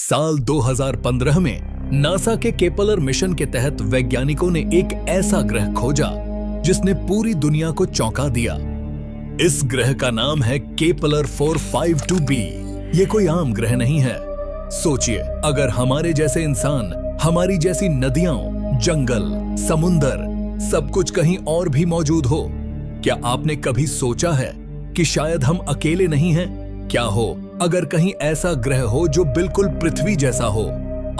साल 2015 में नासा के केपलर मिशन के तहत वैज्ञानिकों ने एक ऐसा ग्रह खोजा जिसने पूरी दुनिया को चौंका दिया। इस ग्रह का नाम है केपलर 452b। ये कोई आम ग्रह नहीं है। सोचिए, अगर हमारे जैसे इंसान, हमारी जैसी नदियां, जंगल, समुंदर, सब कुछ कहीं और भी मौजूद हो, क्या आपने कभी सोचा है कि शायद हम अकेले नहीं हैं? क्या हो अगर कहीं ऐसा ग्रह हो जो बिल्कुल पृथ्वी जैसा हो?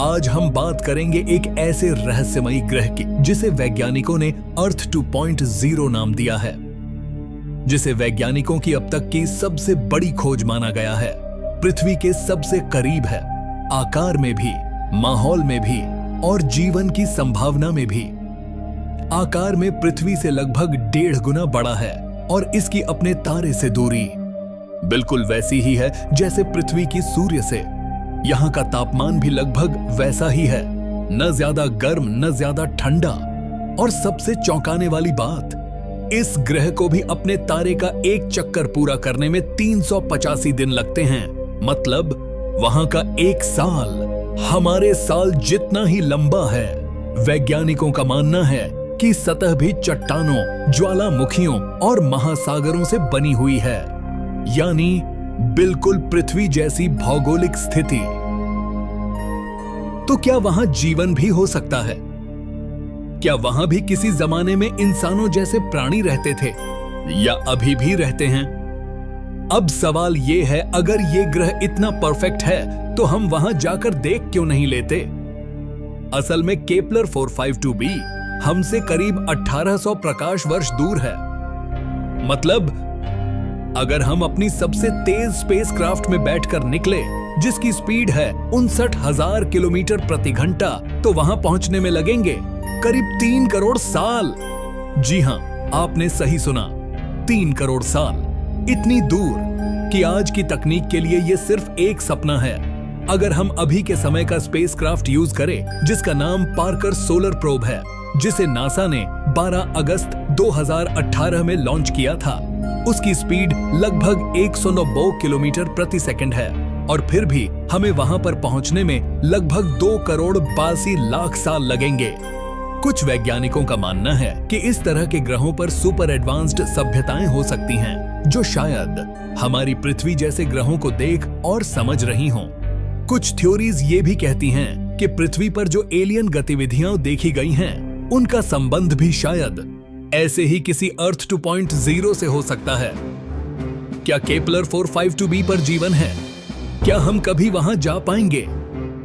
आज हम बात करेंगे एक ऐसे रहस्यमयी ग्रह की जिसे वैज्ञानिकों ने अर्थ 2.0 नाम दिया है, जिसे वैज्ञानिकों की अब तक की सबसे बड़ी खोज माना गया है। पृथ्वी के सबसे करीब है, आकार में भी, माहौल में भी और जीवन की संभावना में भी। आकार में पृथ्वी से लगभग 1.5 गुना बड़ा है और इसकी अपने तारे से दूरी बिल्कुल वैसी ही है जैसे पृथ्वी की सूर्य से। यहाँ का तापमान भी लगभग वैसा ही है, न ज्यादा गर्म न ज्यादा ठंडा। और सबसे चौंकाने वाली बात, इस ग्रह को भी अपने तारे का एक चक्कर पूरा करने में 385 दिन लगते हैं। मतलब वहां का एक साल हमारे साल जितना ही लंबा है। वैज्ञानिकों का मानना है कि सतह भी चट्टानों, ज्वालामुखियों और महासागरों से बनी हुई है, यानी बिल्कुल पृथ्वी जैसी भौगोलिक स्थिति। तो क्या वहां जीवन भी हो सकता है? क्या वहां भी किसी जमाने में इंसानों जैसे प्राणी रहते थे या अभी भी रहते हैं? अब सवाल यह है, अगर यह ग्रह इतना परफेक्ट है तो हम वहां जाकर देख क्यों नहीं लेते? असल में केपलर 452b हमसे करीब 1800 प्रकाश वर्ष दूर है। मतलब अगर हम अपनी सबसे तेज स्पेसक्राफ्ट में बैठकर निकले, जिसकी स्पीड है 59,000 किलोमीटर प्रति घंटा, तो वहां पहुंचने में लगेंगे करीब 3 करोड़ साल। जी हां, आपने सही सुना, 3 करोड़ साल। इतनी दूर कि आज की तकनीक के लिए यह सिर्फ एक सपना है। अगर हम अभी के समय का स्पेसक्राफ्ट यूज करें, जिसका नाम पार्कर सोलर प्रोब है, जिसे नासा ने 12 अगस्त 2018 में लॉन्च किया था, उसकी स्पीड लगभग 190 किलोमीटर प्रति सेकंड है। और फिर भी हमें वहां पर पहुंचने में लगभग 2 करोड़ 82 लाख साल लगेंगे। कुछ वैज्ञानिकों का मानना है कि इस तरह के ग्रहों पर सुपर एडवांस्ड सभ्यताएं हो सकती हैं, जो शायद हमारी पृथ्वी जैसे ग्रहों को देख और समझ रही हों। कुछ थ्योरीज ये भी कहती हैं कि पृथ्वी पर जो एलियन गतिविधियां देखी गई हैं, उनका संबंध भी शायद ऐसे ही किसी अर्थ 2.0 से हो सकता है। क्या केपलर 452b पर जीवन है? क्या हम कभी वहां जा पाएंगे,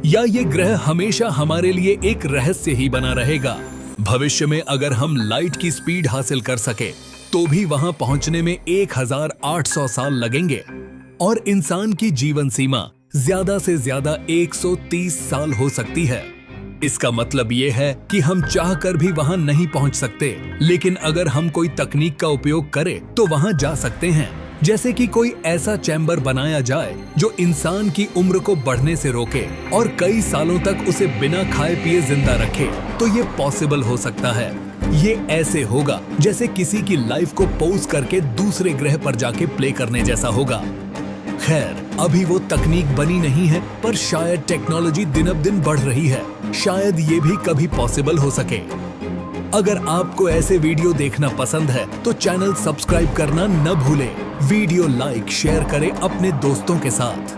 या ये ग्रह हमेशा हमारे लिए एक रहस्य ही बना रहेगा? भविष्य में अगर हम लाइट की स्पीड हासिल कर सके, तो भी वहां पहुंचने में 1800 साल लगेंगे और इंसान की जीवन सीमा ज्यादा से ज्यादा 130 साल हो सकती है। इसका मतलब ये है कि हम चाहकर भी वहां नहीं पहुंच सकते, लेकिन अगर हम कोई तकनीक का उपयोग करें तो वहां जा सकते हैं। जैसे कि कोई ऐसा चैम्बर बनाया जाए जो इंसान की उम्र को बढ़ने से रोके और कई सालों तक उसे बिना खाए पिए जिंदा रखे, तो ये पॉसिबल हो सकता है। ये ऐसे होगा जैसे किसी की लाइफ को पॉज करके दूसरे ग्रह पर जाके प्ले करने जैसा होगा। खैर, अभी वो तकनीक बनी नहीं है, पर शायद टेक्नोलॉजी दिन अब दिन बढ़ रही है। शायद ये भी कभी पॉसिबल हो सके। अगर आपको ऐसे वीडियो देखना पसंद है तो चैनल सब्सक्राइब करना न भूलें। वीडियो लाइक शेयर करें अपने दोस्तों के साथ।